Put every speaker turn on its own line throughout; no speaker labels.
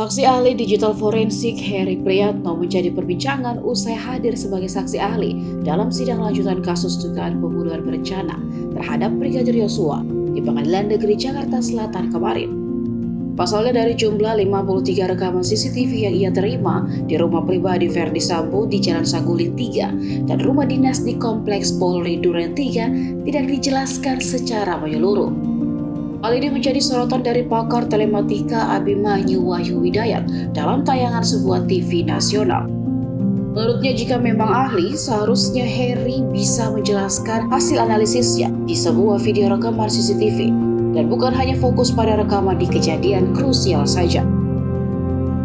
Saksi ahli digital forensik Heri Priyatno menjadi perbincangan usai hadir sebagai saksi ahli dalam sidang lanjutan kasus dugaan pembunuhan berencana terhadap Brigadir Yosua di Pengadilan Negeri Jakarta Selatan kemarin. Pasalnya dari jumlah 53 rekaman CCTV yang ia terima di rumah pribadi Verdi Sambo di Jalan Saguling 3 dan rumah dinas di Kompleks Polri Duren 3 tidak dijelaskan secara menyeluruh. Hal ini menjadi sorotan dari pakar telematika Abimanyu Wahyu Widayat dalam tayangan sebuah TV nasional. Menurutnya, jika memang ahli, seharusnya Heri bisa menjelaskan hasil analisisnya di sebuah video rekaman CCTV dan bukan hanya fokus pada rekaman di kejadian krusial saja.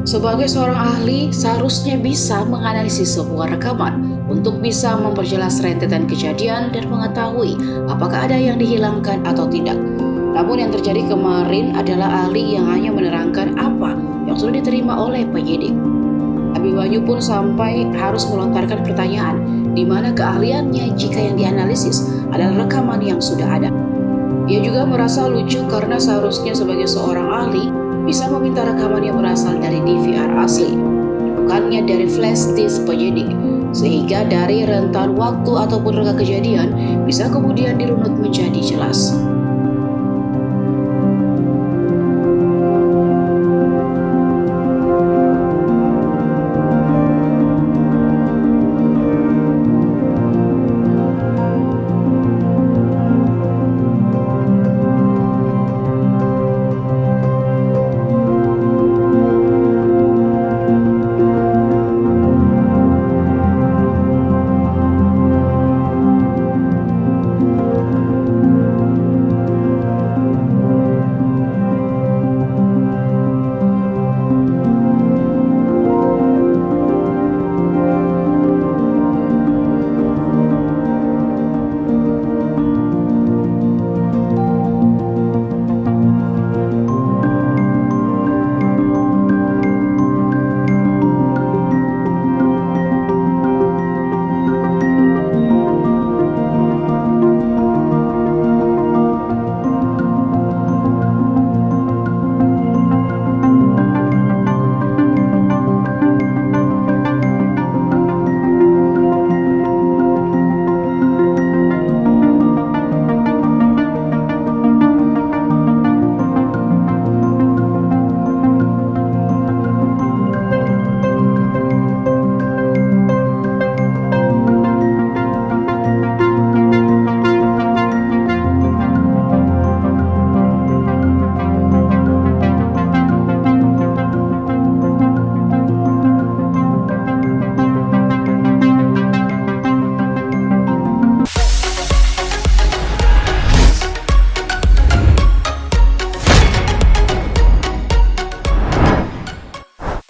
Sebagai seorang ahli, seharusnya bisa menganalisis sebuah rekaman untuk bisa memperjelas rentetan kejadian dan mengetahui apakah ada yang dihilangkan atau tidak. Namun yang terjadi kemarin adalah ahli yang hanya menerangkan apa yang sudah diterima oleh penyidik. Abimanyu pun sampai harus melontarkan pertanyaan, di mana keahliannya jika yang dianalisis adalah rekaman yang sudah ada. Ia juga merasa lucu karena seharusnya sebagai seorang ahli bisa meminta rekaman yang berasal dari DVR asli, bukannya dari flash disk penyidik, sehingga dari rentan waktu ataupun reka kejadian bisa kemudian dirunut menjadi jelas.